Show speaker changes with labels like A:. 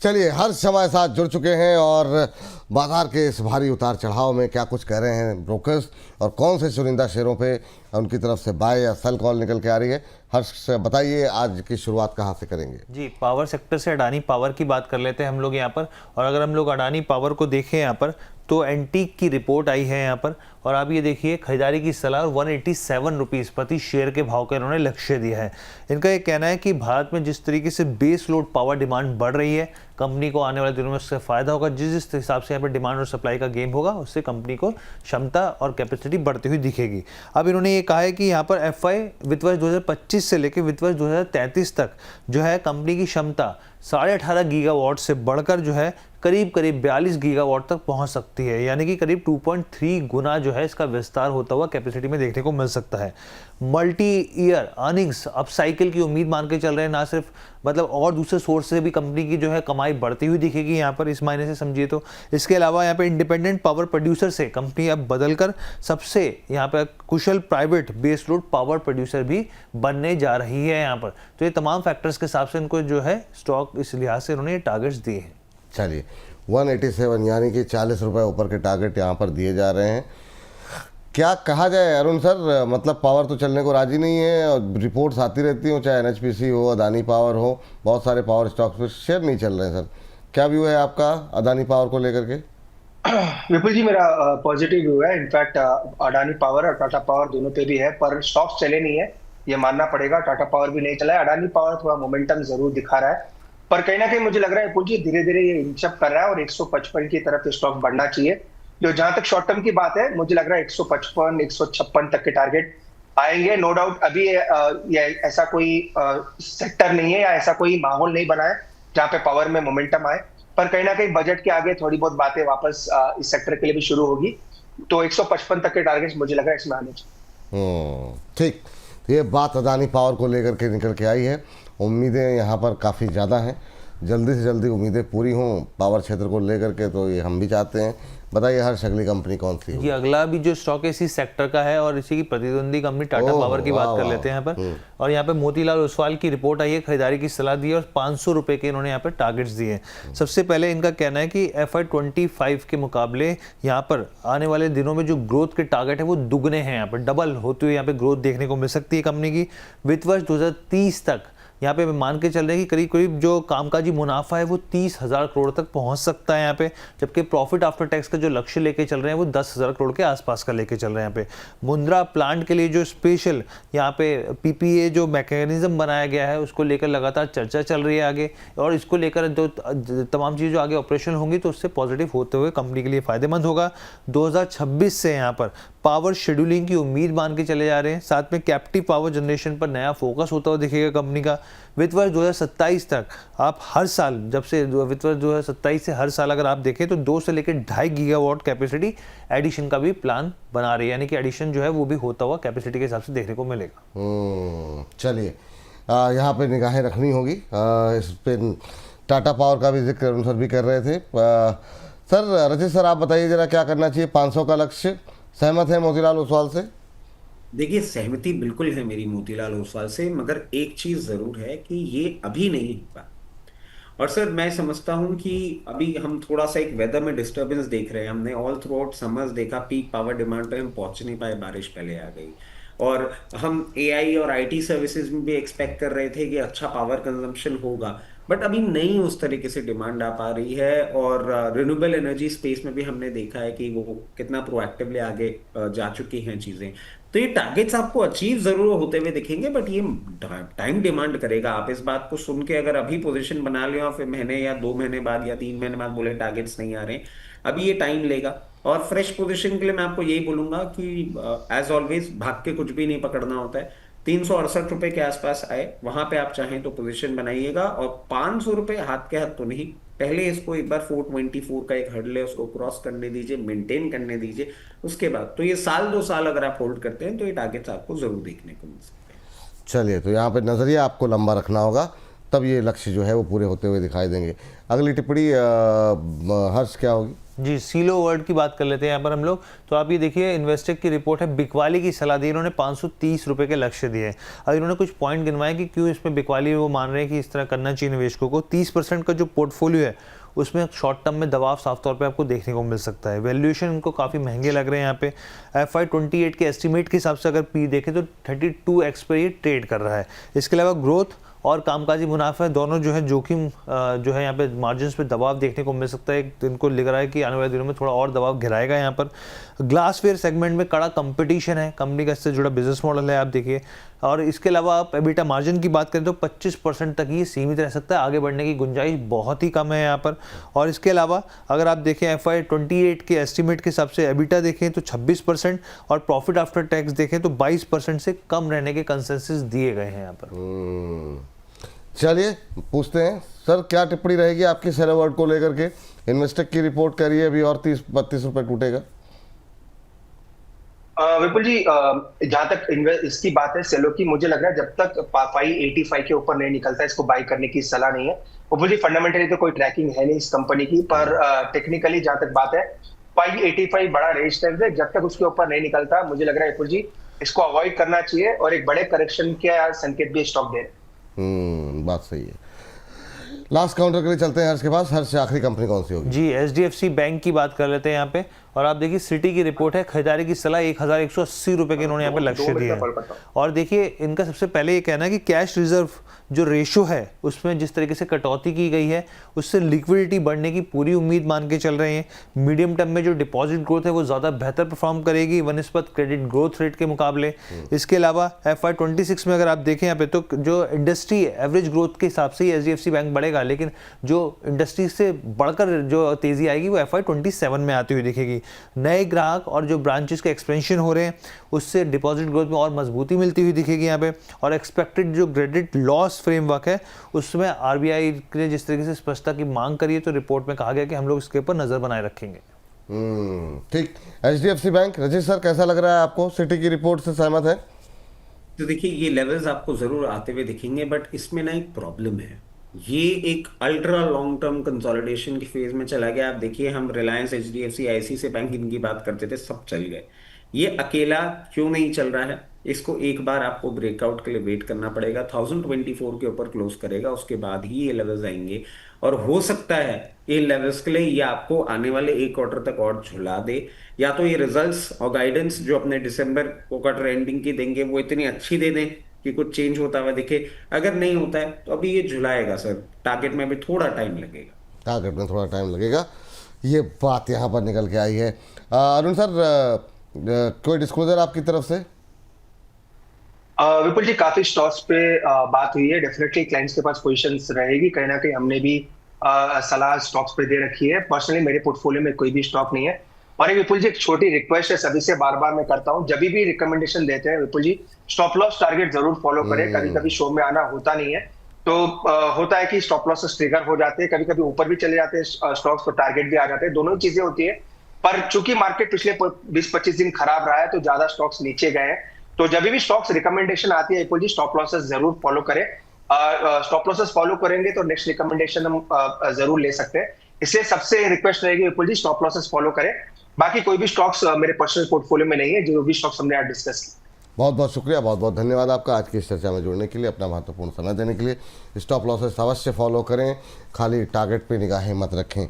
A: चलिए, हर्ष हमारे साथ जुड़ चुके हैं और बाजार के इस भारी उतार चढ़ाव में क्या कुछ कह रहे हैं ब्रोकर्स और कौन से चुनिंदा शेयरों पे उनकी तरफ से बाय या सेल कॉल निकल के आ रही है। हर्ष से बताइए, आज की शुरुआत कहाँ से करेंगे?
B: जी, पावर सेक्टर से अडानी पावर की बात कर लेते हैं हम लोग यहाँ पर। और अगर हम लोग अडानी पावर को देखें यहाँ पर, तो एंटीक की रिपोर्ट आई है यहाँ पर, और आप ये देखिए खरीदारी की सलाह 187 रुपीज़ प्रति शेयर के भाव का इन्होंने लक्ष्य दिया है। इनका ये कहना है कि भारत में जिस तरीके से बेस लोड पावर डिमांड बढ़ रही है, कंपनी को आने वाले दिनों में उससे फ़ायदा होगा। जिस हिसाब से यहाँ पर डिमांड और सप्लाई का गेम होगा, उससे कंपनी को क्षमता और कैपेसिटी बढ़ती हुई दिखेगी। अब इन्होंने ये कहा है कि यहाँ पर एफआई वित्त वर्ष 2025 से लेकर वित्त वर्ष 2033 तक जो है कंपनी की क्षमता 18.5 गीगावाट से बढ़कर जो है करीब 42 गीगावाट तक पहुंच सकती है, यानी कि करीब 2.3 गुना जो है इसका विस्तार होता हुआ कैपेसिटी में देखने को मिल सकता है। Multi year earnings up cycle की उम्मीद मान के चल रहे हैं, ना सिर्फ मतलब और दूसरे सोर्स से भी कंपनी की जो है कमाई बढ़ती हुई दिखेगी यहाँ पर, इस मायने से समझिए तो। इसके अलावा यहाँ पे इंडिपेंडेंट पावर प्रोड्यूसर से कंपनी अब बदलकर सबसे यहाँ पर कुशल private base load power producer भी बनने जा रही है यहाँ पर। तो ये तमाम फैक्टर्स के हिसाब से इनको जो है स्टॉक इस लिहाज से उन्होंने टारगेट्स दिए हैं।
A: चलिए, 187 यानी कि 40 रुपये ऊपर के टारगेट यहाँ पर दिए जा रहे हैं। क्या कहा जाए अरुण सर, मतलब पावर तो चलने को राजी नहीं है और रिपोर्ट्स आती रहती हैं, चाहे एनएचपीसी हो, अदानी पावर हो, बहुत सारे पावर स्टॉक्स पे शेयर नहीं चल रहे हैं। सर, क्या व्यू है आपका अदानी पावर को लेकर के?
C: विपुल जी, मेरा पॉजिटिव व्यू है। इनफैक्ट अडानी पावर और टाटा पावर दोनों पे भी है, पर स्टॉक्स चले नहीं है, ये मानना पड़ेगा। टाटा पावर भी नहीं चला है, अडानी पावर थोड़ा मोमेंटम जरूर दिखा रहा है, पर कहीं ना कहीं मुझे लग रहा है विपुल जी धीरे धीरे ये इंचअप कर रहा है और 155 की तरफ स्टॉक बढ़ना चाहिए। जो जहां तक शॉर्ट टर्म की बात है, मुझे लग रहा है 155 156 तक के टारगेट आएंगे, नो डाउट। अभी ये ऐसा कोई सेक्टर नहीं है या ऐसा कोई माहौल नहीं बना है जहां पे पावर में मोमेंटम आए, पर कहीं ना कहीं बजट के आगे थोड़ी बहुत बातें वापस इस सेक्टर के लिए भी शुरू होगी, तो 155 तक के टारगेट्स मुझे लग रहा है इसमें आने चाहिए।
A: ठीक, ये बात अदानी पावर को लेकर के निकल के आई है। उम्मीदें यहाँ पर काफ़ी ज़्यादा हैं, जल्दी से जल्दी उम्मीदें पूरी हों पावर क्षेत्र को लेकर के, तो ये हम भी चाहते हैं। बताइए हर्ष, अगली कंपनी कौन सी?
B: ये अगला भी जो स्टॉक है इसी सेक्टर का है और इसी की प्रतिद्वंदी कंपनी टाटा पावर की बात कर लेते हैं यहाँ पर। और यहाँ पे मोतीलाल ओसवाल की रिपोर्ट आई है, खरीदारी की सलाह दी है और 500 रुपये के इन्होंने यहाँ पे टारगेट्स दिए। सबसे पहले इनका कहना है कि FY25 के मुकाबले यहाँ पर आने वाले दिनों में जो ग्रोथ के टारगेट है वो दुगने हैं, यहाँ पर डबल होते हुए यहाँ पे ग्रोथ देखने को मिल सकती है कंपनी की। वित्त वर्ष 2030 तक यहाँ पे मान के चल रहे हैं कि करीब करीब जो कामकाजी मुनाफा है वो 30,000 करोड़ तक पहुंच सकता है यहाँ पे, जबकि प्रॉफिट आफ्टर टैक्स का जो लक्ष्य लेके चल रहे हैं वो 10,000 करोड़ के आसपास का लेके चल रहे हैं यहाँ पे। मुंद्रा प्लांट के लिए जो स्पेशल यहाँ पे PPA जो मैकेनिज्म बनाया गया है उसको लेकर लगातार चर्चा चल रही है आगे, और इसको लेकर जो तमाम चीज़ें जो आगे ऑपरेशनल होंगी तो उससे पॉजिटिव होते हुए कंपनी के लिए फायदेमंद होगा। 2026 से यहाँ पर पावर शेड्यूलिंग की उम्मीद मान के चले जा रहे हैं, साथ में कैप्टिव पावर जनरेशन पर नया फोकस होता हुआ दिखेगा कंपनी का। वित्त वर्ष 2027 तक आप हर साल, जब से वित्त वर्ष 2027 से हर साल अगर आप देखें तो 2 से लेकर 2.5 गीगावाट कैपेसिटी एडिशन का भी प्लान बना रही है, यानी कि एडिशन जो है वो भी होता हुआ कैपेसिटी के हिसाब से देखने को मिलेगा।
A: चलिए, यहाँ पे निगाहें रखनी होगी। इस पे टाटा पावर का भी जिक्र सर भी कर रहे थे। सर रचित सर, आप बताइए जरा क्या करना चाहिए? 500 का लक्ष्य, सहमत है मोतीलाल ओसवाल से?
D: देखिए, सहमति बिल्कुल है मेरी मोतीलाल ओसवाल से, मगर एक चीज जरूर है कि ये अभी नहीं हुआ। और सर मैं समझता हूं कि अभी हम थोड़ा सा एक वेदर में डिस्टरबेंस देख रहे हैं। हमने ऑल थ्रू आउट समर्स देखा, पीक पावर डिमांड पे हम पहुंच नहीं पाए, बारिश पहले आ गई। और हम एआई और आईटी सर्विसेज में भी एक्सपेक्ट कर रहे थे कि अच्छा पावर कंजम्पशन होगा, बट अभी नहीं उस तरीके से डिमांड आ पा रही है। और रिन्यूएबल एनर्जी स्पेस में भी हमने देखा है कि वो कितना प्रोएक्टिवली आगे जा चुकी हैं चीजें। तो ये टारगेट्स आपको अचीव जरूर होते हुए दिखेंगे, बट ये टाइम डिमांड करेगा। आप इस बात को सुन के अगर अभी पोजीशन बना ले और फिर महीने या 2 महीने बाद या 3 महीने बाद बोले टारगेट्स नहीं आ रहे, अभी ये टाइम लेगा। और फ्रेश पोजीशन के लिए मैं आपको यही बोलूंगा कि एज ऑलवेज भाग के कुछ भी नहीं पकड़ना होता है। 368 रुपए के आसपास आए, वहां पे आप चाहें तो पोजीशन बनाइएगा, और 500 रुपए हाथ के हाथ तो नहीं, पहले इसको एक बार 424 का एक हर्डल है उसको क्रॉस करने दीजिए, मेंटेन करने दीजिए, उसके बाद तो ये 1-2 साल अगर आप होल्ड करते हैं तो ये टारगेट्स आपको जरूर देखने को मिल सकते हैं।
A: चलिए, तो यहाँ पे नजरिया आपको लंबा रखना होगा, तब ये लक्ष्य जो है वो पूरे होते हुए दिखाई देंगे। अगली टिप्पणी हर्ष क्या होगी?
B: जी, सीलो वर्ड की बात कर लेते हैं यहाँ पर हम लोग। तो आप ये देखिए, इन्वेस्टेक की रिपोर्ट है, बिकवाली की सलाह दी इन्होंने, 530 रुपए के लक्ष्य दिए। अब इन्होंने कुछ पॉइंट गिनवाए कि क्यों इसमें बिकवाली वो मान रहे हैं कि इस तरह करना चाहिए निवेशकों को। 30% का जो पोर्टफोलियो है उसमें शॉर्ट टर्म में दबाव साफ तौर पे आपको देखने को मिल सकता है। वैल्यूएशन इनको काफ़ी महंगे लग रहे हैं यहाँ पे। FY28 के एस्टीमेट के हिसाब से अगर पी देखें तो 32x पे ये ट्रेड कर रहा है। इसके अलावा ग्रोथ और कामकाजी मुनाफा दोनों जो है जोखिम जो है यहाँ पे मार्जिन्स पे दबाव देखने को मिल सकता है। इनको लग रहा है कि आने वाले दिनों में थोड़ा और दबाव गिराएगा यहाँ पर। ग्लासवेयर सेगमेंट में कड़ा कंपटीशन है, कंपनी का इससे जुड़ा बिजनेस मॉडल है आप देखिए। और इसके अलावा आप एबिटा मार्जिन की बात करें तो 25% तक ये सीमित रह सकता है, आगे बढ़ने की गुंजाइश बहुत ही कम है यहाँ पर। और इसके अलावा अगर आप देखें FY28 के एस्टीमेट के हिसाब से एबिटा देखें तो 26% और प्रॉफिट आफ्टर टैक्स देखें तो 22% से कम रहने के कंसेंसस दिए गए हैं यहाँ पर।
A: चलिए पूछते हैं सर, क्या टिप्पणी रहेगी आपकी सेलो वर्ड को लेकर के? इन्वेस्टेक की रिपोर्ट कर रही है अभी और 30-32 रुपए टूटेगा।
C: विपुल जी, जहां तक इसकी बात है सेलो की, मुझे लग रहा है जब तक 585 के ऊपर नहीं निकलता इसको बाई करने की सलाह नहीं है। विपुल जी, फंडामेंटली तो कोई ट्रैकिंग है नहीं इस कंपनी की, पर टेक्निकली जहां तक बात है 585 बड़ा रेजिस्टेंस है। जब तक उसके ऊपर नहीं निकलता मुझे लग रहा है विपुल जी इसको अवॉइड करना चाहिए, और एक बड़े करेक्शन के संकेत भी स्टॉक दे रहे हैं।
A: बात सही है। लास्ट काउंटर के लिए चलते हैं हर्ष के पास। हर्ष, आखिरी कंपनी कौन सी होगी?
B: जी, HDFC बैंक की बात कर लेते हैं यहाँ पे। और आप देखिए सिटी की रिपोर्ट है, खरीदारी की सलाह 1180 रुपए के इन्होंने यहाँ पे लक्ष्य दिए हैं। और देखिए इनका सबसे पहले ये कहना है कि कैश रिजर्व जो रेशो है उसमें जिस तरीके से कटौती की गई है उससे लिक्विडिटी बढ़ने की पूरी उम्मीद मान के चल रहे हैं। मीडियम टर्म में जो डिपॉजिट ग्रोथ है वो ज़्यादा बेहतर परफॉर्म करेगी वनस्पत क्रेडिट ग्रोथ रेट के मुकाबले। इसके अलावा FY26 में अगर आप देखें यहाँ पे तो जो इंडस्ट्री एवरेज ग्रोथ के हिसाब से ही HDFC बैंक बढ़ेगा, लेकिन जो इंडस्ट्री से बढ़कर जो तेज़ी आएगी वो FY27 में आती हुई दिखेगी। नए ग्राहक और जो ब्रांचेस के एक्सपेंशन हो रहे हैं उससे डिपॉजिट ग्रोथ में और मजबूती मिलती हुई दिखेगी यहाँ पे। और एक्सपेक्टेड जो क्रेडिट लॉस फ्रेमवर्क है उसमें RBI ने जिस तरीके से स्पष्टता की मांग करी है तो रिपोर्ट में कहा गया कि हम लोग इसके ऊपर नजर बनाए रखेंगे।
A: ठीक। HDFC बैंक, रजिश सर कैसा लग रहा है आपको? सिटी की रिपोर्ट से सहमत है?
D: तो देखिए ये लेवल्स आपको जरूर आते हुए दिखेंगे, बट इसमें ना एक प्रॉब्लम है, ये एक अल्ट्रा लॉन्ग टर्म कंसोलिडेशन की फेज में चला गया। आप देखिए हम रिलायंस, HDFC, ICICI बैंक इनकी बात करते थे, सब चल गए। ये अकेला क्यों नहीं चल रहा है? इसको एक बार आपको ब्रेकआउट के लिए वेट करना पड़ेगा। 1024 के ऊपर क्लोज करेगा, उसके बाद ही ये लेवल्स आएंगे। और हो सकता है इन लेवल्स के लिए ये आपको आने वाले एक क्वार्टर तक और झुला दे, या तो ये रिजल्ट्स और गाइडेंस जो अपने दिसंबर क्वार्टर एंडिंग की देंगे वो इतनी अच्छी दे दें कि कुछ चेंज होता हुआ दिखे। अगर नहीं होता है तो अभी ये झुलाएगा सर, टारगेट में भी थोड़ा टाइम लगेगा।
A: टारगेट में थोड़ा टाइम लगेगा, ये बात यहाँ पर निकल के आई है। अरुण सर, कोई डिस्क्लोजर आपकी तरफ से?
C: विपुल जी, काफी स्टॉक्स पे बात हुई है। डेफिनेटली क्लाइंट्स के पास पोजीशंस रहेगी, कहीं ना कहीं हमने भी सलाह स्टॉक्स पे दे रखी है। पर्सनली मेरे पोर्टफोलियो में कोई भी स्टॉक नहीं है। और ये विपुल जी एक छोटी रिक्वेस्ट है सभी से, बार बार मैं करता हूँ, जब भी रिकमेंडेशन देते हैं विपुल जी स्टॉप लॉस टारगेट जरूर फॉलो करें। कभी कभी शो में आना होता नहीं है, तो होता है कि स्टॉप लॉस ट्रिगर हो जाते हैं, कभी कभी ऊपर भी चले जाते हैं स्टॉक्स, तो टारगेट भी आ जाते हैं, दोनों चीजें होती है। पर चूंकि मार्केट पिछले 20-25 दिन खराब रहा है तो ज्यादा स्टॉक्स नीचे गए हैं। तो जब भी स्टॉक्स रिकमेंडेशन आती है विपुल जी स्टॉप लॉसेस जरूर फॉलो करें। स्टॉप लॉसेस फॉलो करेंगे तो नेक्स्ट रिकमेंडेशन हम जरूर ले सकते हैं। इसलिए सबसे रिक्वेस्ट रहेगी विपुल जी स्टॉप लॉसेस फॉलो करें। बाकी कोई भी स्टॉक्स मेरे पर्सनल पोर्टफोलियो में नहीं है, जो भी स्टॉक्स हमने आज डिस्कस किए।
A: बहुत बहुत शुक्रिया, बहुत बहुत धन्यवाद आपका आज की इस चर्चा में जुड़ने के लिए, अपना महत्वपूर्ण समय देने के लिए। स्टॉप लॉसेस अवश्य फॉलो करें, खाली टारगेट पे निगाहें मत रखें।